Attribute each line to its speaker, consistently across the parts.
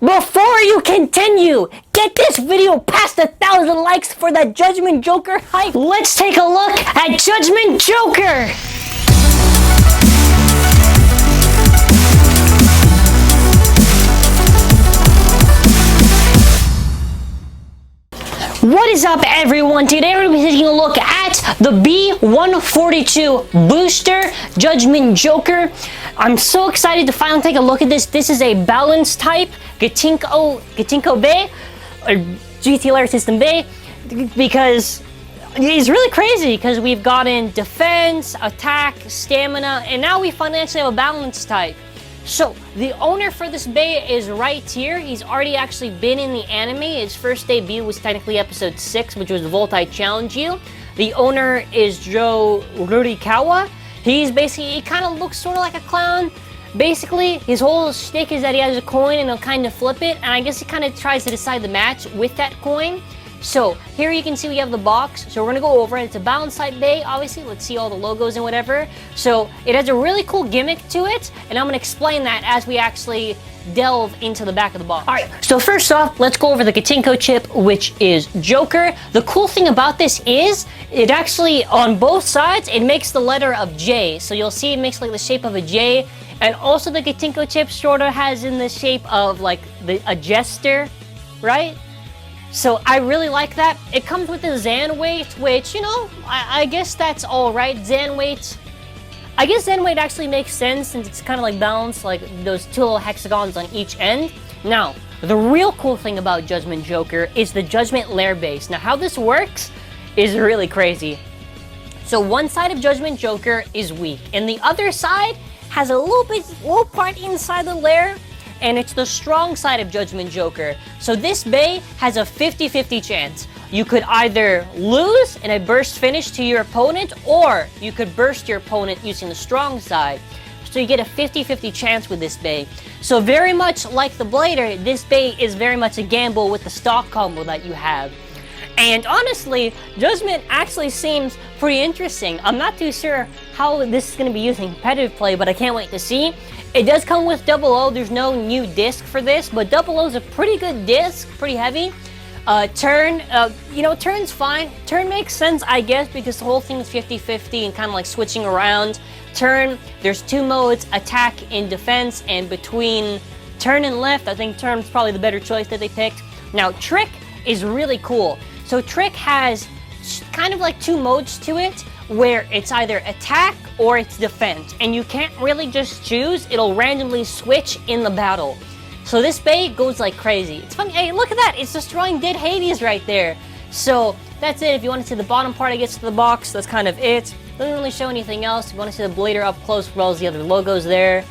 Speaker 1: Before you continue, get this video past 1,000 likes for that Judgement Joker hype. Let's take a look at Judgement Joker. What is up, everyone? Today we're going to be taking a look at the B-142 Booster Judgement Joker. I'm so excited to finally take a look at this. This is a balance type GT Bey, or GT Layer System Bey, because it's really crazy because we've gotten defense, attack, stamina, and now we finally actually have a balance type. So, the owner for this Bey is right here. He's already actually been in the anime. His first debut was technically episode 6, which was the Volt I Challenge You. The owner is Rurikawa. He kind of looks sort of like a clown. Basically, his whole shtick is that he has a coin and he'll kind of flip it. And I guess he kind of tries to decide the match with that coin. So, here you can see we have the box. So, we're going to go over it. It's a balance type Bey, obviously. Let's see all the logos and whatever. So, it has a really cool gimmick to it. And I'm going to explain that as we actually delve into the back of the box. Alright, so first off, let's go over the Gatinko chip, which is Joker. The cool thing about this is, it actually, on both sides, it makes the letter of J. So, you'll see it makes like the shape of a J. And also the Gatinko chip sort of has in the shape of like a jester, right? So I really like that. It comes with the ZAN weight, which, you know, I guess that's alright. ZAN weight, I guess ZAN weight actually makes sense since it's kind of like balanced, like those two little hexagons on each end. Now, the real cool thing about Judgement Joker is the Judgement Layer base. Now, how this works is really crazy. So one side of Judgement Joker is weak, and the other side has a little part inside the layer, and it's the strong side of Judgement Joker. So this Bey has a 50-50 chance. You could either lose in a burst finish to your opponent, or you could burst your opponent using the strong side. So you get a 50-50 chance with this Bey. So very much like the Blader, this Bey is very much a gamble with the stock combo that you have. And honestly, Judgement actually seems pretty interesting. I'm not too sure how this is going to be used in competitive play, but I can't wait to see. It does come with 00. There's no new disc for this, but 00 is a pretty good disc, pretty heavy. Turn, turn's fine. Turn makes sense, I guess, because the whole thing is 50-50 and kind of like switching around. Turn, there's two modes, attack and defense, and between turn and left, I think turn's probably the better choice that they picked. Now, trick is really cool. So trick has kind of like two modes to it, where it's either attack or it's defense, and you can't really just choose. It'll randomly switch in the battle. So this Bey goes like crazy. It's funny. Hey, look at that. It's destroying dead Hades right there. So that's it. If you want to see the bottom part, it gets to the box. That's kind of it. Doesn't really show anything else. If you want to see the Blader up close, as well as the other logos there.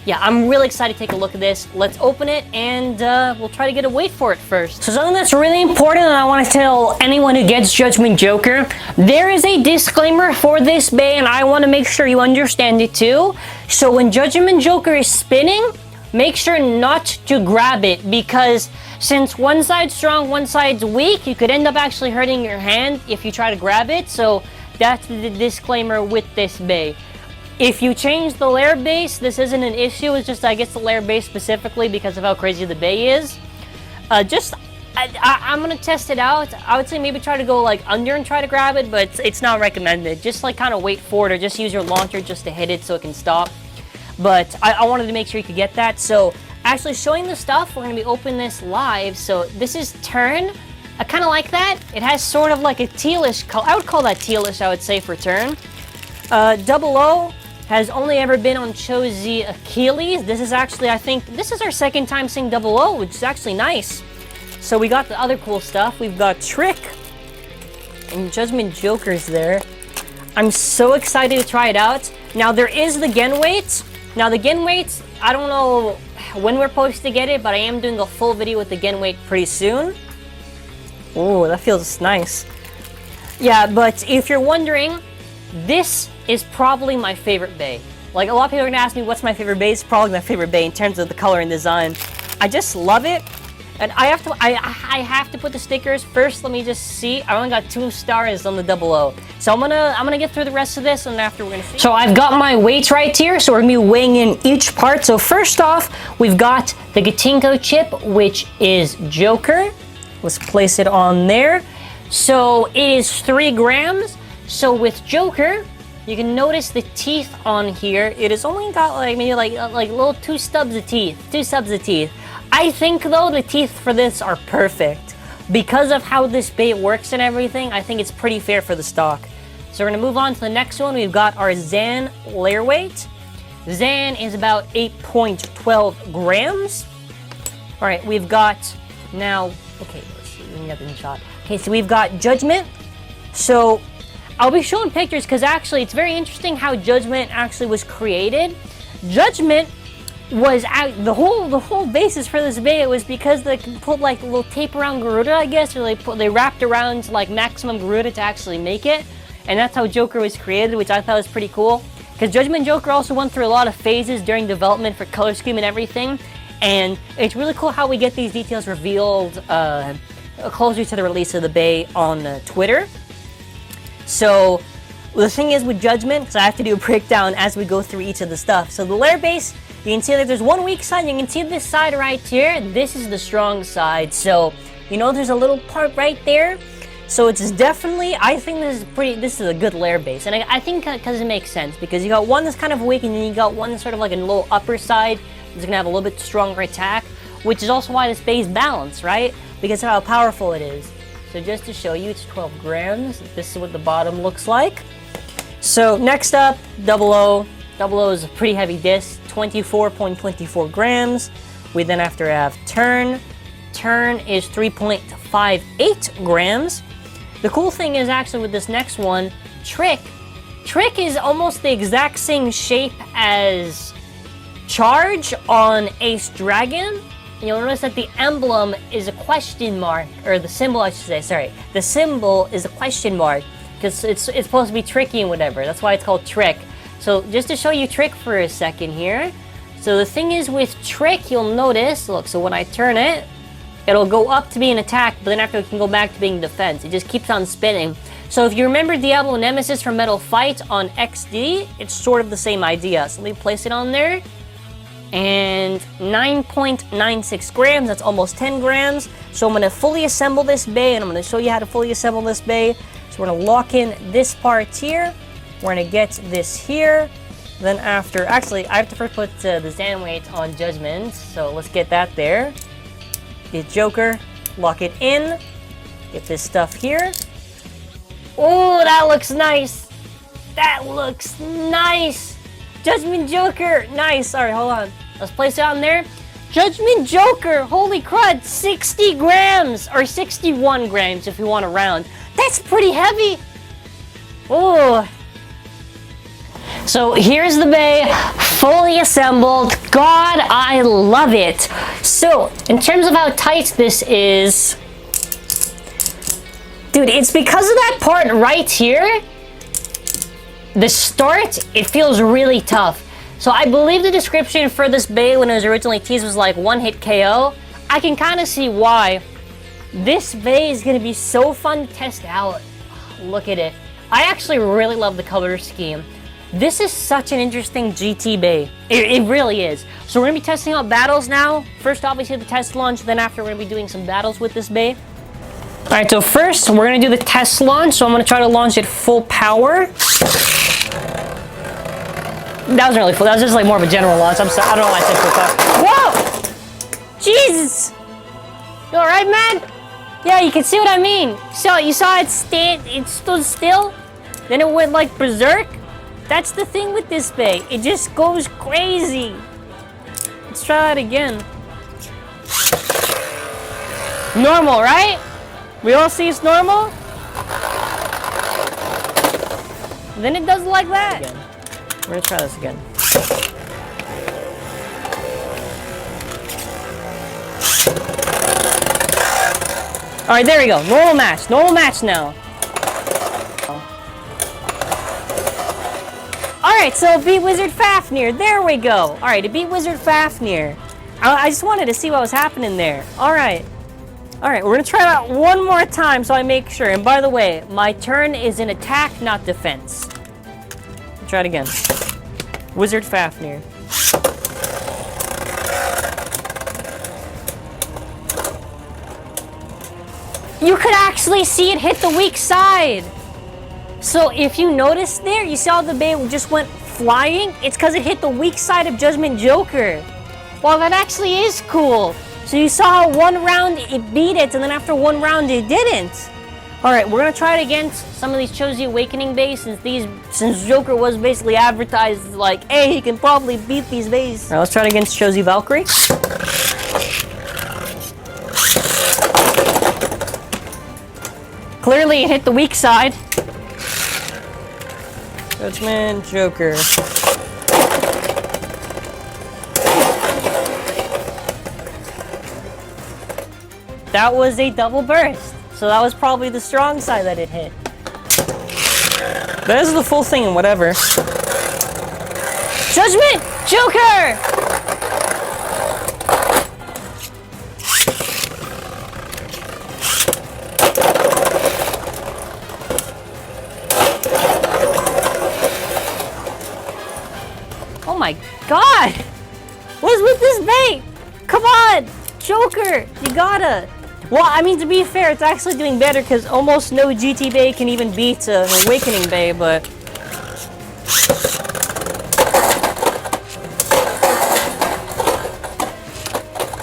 Speaker 1: Yeah, I'm really excited to take a look at this. Let's open it, and we'll try to get a weight for it first. So something that's really important, and I want to tell anyone who gets Judgement Joker, there is a disclaimer for this Bey, and I want to make sure you understand it too. So when Judgement Joker is spinning, make sure not to grab it, because since one side's strong, one side's weak, you could end up actually hurting your hand if you try to grab it. So that's the disclaimer with this Bey. If you change the layer base, this isn't an issue. It's just, I guess, the layer base specifically because of how crazy the Bey is. I'm gonna test it out. I would say maybe try to go like under and try to grab it, but it's not recommended. Just like kind of wait for it, or just use your launcher just to hit it so it can stop. But I wanted to make sure you could get that. So actually showing the stuff, we're gonna be opening this live. So this is turn. I kind of like that. It has sort of like a tealish color. I would call that tealish, I would say, for turn. 00 has only ever been on Chozi Achilles. This is actually, I think, this is our second time seeing 00, which is actually nice. So we got the other cool stuff. We've got Trick and Judgement Joker's there. I'm so excited to try it out. Now there is the Gen weight. Now the Gen weight, I don't know when we're supposed to get it, but I am doing a full video with the Gen weight pretty soon. Oh, that feels nice. Yeah, but if you're wondering, this is probably my favorite Bey. Like, a lot of people are gonna ask me what's my favorite Bey. It's probably my favorite Bey in terms of the color and design. I just love it. And I have to put the stickers first. Let me just see. I only got 2 stars on the 00. So I'm gonna get through the rest of this, and after we're gonna see. So I've got my weights right here. So we're gonna be weighing in each part. So first off, we've got the Gatinko chip, which is Joker. Let's place it on there. So it is 3 grams. So with Joker, you can notice the teeth on here. It has only got like maybe like little 2 stubs of teeth. I think though the teeth for this are perfect. Because of how this bait works and everything, I think it's pretty fair for the stock. So we're gonna move on to the next one. We've got our ZAN layer weight. ZAN is about 8.12 grams. All right, we've got now, okay, let's see, we got the shot. Okay, so we've got Judgment. So I'll be showing pictures because actually it's very interesting how Judgment actually was created. Judgment was the whole basis for this bait was because they put like a little tape around Garuda, I guess, or they wrapped around like maximum Garuda to actually make it. And that's how Joker was created, which I thought was pretty cool. Because Judgment Joker also went through a lot of phases during development for color scheme and everything. And it's really cool how we get these details revealed closer to the release of the Bey on Twitter. So the thing is with Judgment, because I have to do a breakdown as we go through each of the stuff. So the layer base, you can see that there's one weak side. You can see this side right here. This is the strong side. So, you know, there's a little part right there. So it's definitely, I think this is a good layer base. And I think because it makes sense, because you got one that's kind of weak and then you got one that's sort of like a little upper side that's gonna have a little bit stronger attack, which is also why this base is balanced, right? Because of how powerful it is. So just to show you, it's 12 grams. This is what the bottom looks like. So next up, 00. 00 is a pretty heavy disc, 24.24 grams. We then have to have Turn. Turn is 3.58 grams. The cool thing is actually with this next one, Trick. Trick is almost the exact same shape as Charge on Ace Dragon. You'll notice that the emblem is a question mark, or the symbol I should say, sorry. The symbol is a question mark, because it's supposed to be tricky and whatever. That's why it's called Trick. So just to show you Trick for a second here. So the thing is with Trick, you'll notice, look, so when I turn it, it'll go up to be an attack, but then after it can go back to being defense. It just keeps on spinning. So if you remember Diablo Nemesis from Metal Fight on XD, it's sort of the same idea. So let me place it on there. And 9.96 grams, that's almost 10 grams. So I'm gonna fully assemble this Bey, and I'm gonna show you how to fully assemble this Bey. So we're gonna lock in this part here. We're gonna get this here. Then after, actually, I have to first put the ZAN weight on Judgment. So let's get that there. Get Joker, lock it in. Get this stuff here. Oh, that looks nice. That looks nice. Judgment Joker, nice. All right, hold on. Let's place it on there. Judgment Joker, holy crud, 60 grams, or 61 grams if you want to round. That's pretty heavy. Oh. So here's the Bey, fully assembled. God, I love it. So, in terms of how tight this is, dude, it's because of that part right here. The start, it feels really tough. So I believe the description for this Bey when it was originally teased was like one-hit KO. I can kind of see why. This Bey is going to be so fun to test out. Look at it. I actually really love the color scheme. This is such an interesting GT Bey. It really is. So we're going to be testing out battles now. First, obviously, the test launch. Then after, we're going to be doing some battles with this Bey. All right, so first, we're going to do the test launch. So I'm going to try to launch it full power. That wasn't really full. That was just like more of a general launch. I'm sorry. I don't know why I said full power. Whoa! Jesus! You alright, man? Yeah, you can see what I mean. So you saw it stood still? Then it went like berserk? That's the thing with this Bey. It just goes crazy. Let's try that again. Normal, right? We all see it's normal? Then it does like that. Again. We're gonna try this again. All right, there we go. Normal match now. All right, so beat Wizard Fafnir. There we go. All right, it beat Wizard Fafnir. I just wanted to see what was happening there. All right, we're gonna try it out one more time so I make sure. And by the way, my turn is in attack, not defense. Try it again. Wizard Fafnir. you could actually see it hit the weak side. So if you notice there, you saw the Bey just went flying? It's because it hit the weak side of Judgement Joker. Well, that actually is cool. So you saw how one round it beat it, and then after one round it didn't. Alright, we're gonna try it against some of these Choji Awakening Beys since Joker was basically advertised like, hey, he can probably beat these Beys. Alright, let's try it against Choji Valkyrie. Clearly it hit the weak side. Judgement Joker. That was a double burst. So that was probably the strong side that it hit. That is the full thing and whatever. Judgement Joker! Oh my god! What's with this bait? Come on! Joker! You gotta! Well, I mean, to be fair, it's actually doing better because almost no GT Bey can even beat an Awakening Bey, but...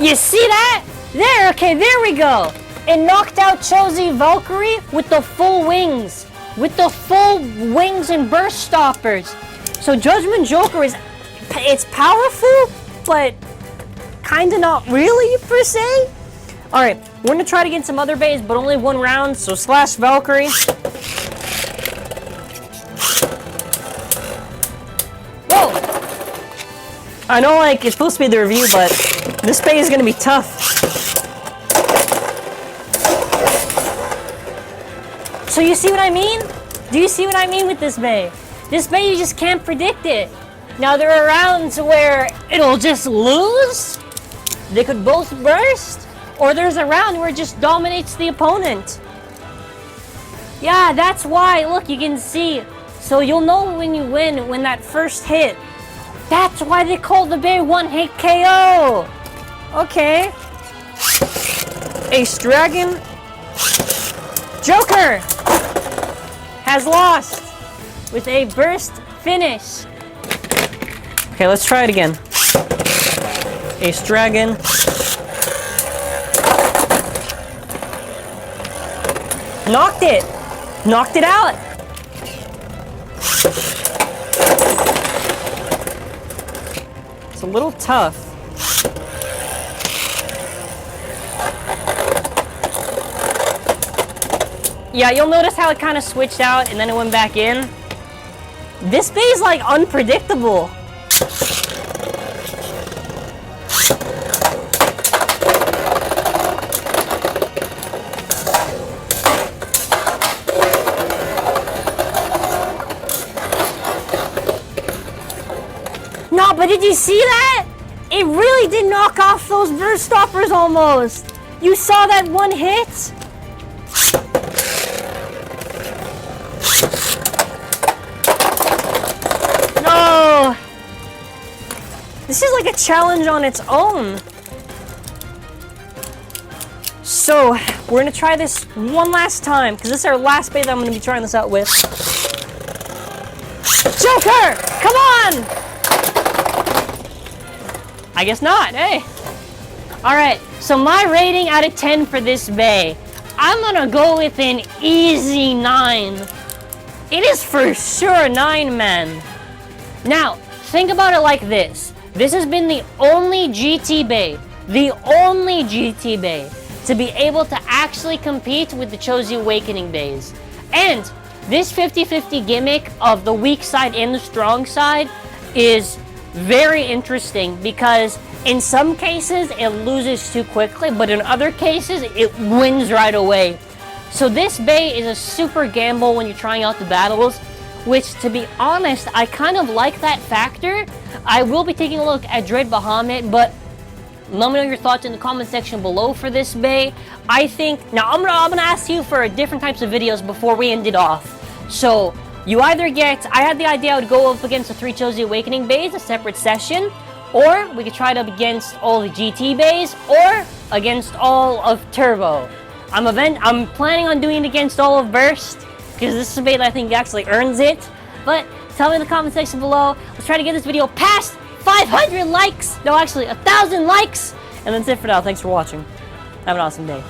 Speaker 1: You see that? There, okay, there we go! It knocked out Choji Valkyrie with the full wings. With the full wings and burst stoppers. So Judgement Joker it's powerful, but kinda not really, per se. Alright, we're gonna try to get some other Beys, but only one round, so slash Valkyrie. Whoa! I know, like, it's supposed to be the review, but this Bey is gonna be tough. So you see what I mean? Do you see what I mean with this Bey? This Bey, you just can't predict it. Now, there are rounds where it'll just lose. They could both burst. Or there's a round where it just dominates the opponent. Yeah, that's why. Look, you can see. So you'll know when you win when that first hit. That's why they call the Bey one-hit KO. Okay. Ace Dragon. Joker has lost with a burst finish. Okay, let's try it again. Ace Dragon. Knocked it! Knocked it out! It's a little tough. Yeah, you'll notice how it kind of switched out and then it went back in. This Bey's like unpredictable. No, but did you see that? It really did knock off those burst stoppers almost. You saw that one hit? No. This is like a challenge on its own. So, we're gonna try this one last time, because this is our last Bey that I'm gonna be trying this out with. Joker! Come on! I guess not, hey. Alright, so my rating out of 10 for this Bey, I'm gonna go with an easy 9. It is for sure 9, man. Now, think about it like this. This has been the only GT Bey to be able to actually compete with the Choji Awakening Beys. And this 50-50 gimmick of the weak side and the strong side is very interesting because in some cases it loses too quickly, but in other cases it wins right away. So this Bey is a super gamble when you're trying out the battles, which, to be honest, I kind of like that factor. I will be taking a look at Dread Bahamut, but let me know your thoughts in the comment section below for this Bey. I think, now I'm gonna ask you for different types of videos before we end it off. So you either get, I had the idea I would go up against the 3 Choji Awakening Beys, a separate session, or we could try it up against all the GT Beys, or against all of Turbo. I'm planning on doing it against all of Burst because this is a Beyblade I think actually earns it. But tell me in the comment section below. Let's try to get this video past 500 likes. No, actually 1,000 likes. And that's it for now. Thanks for watching. Have an awesome day.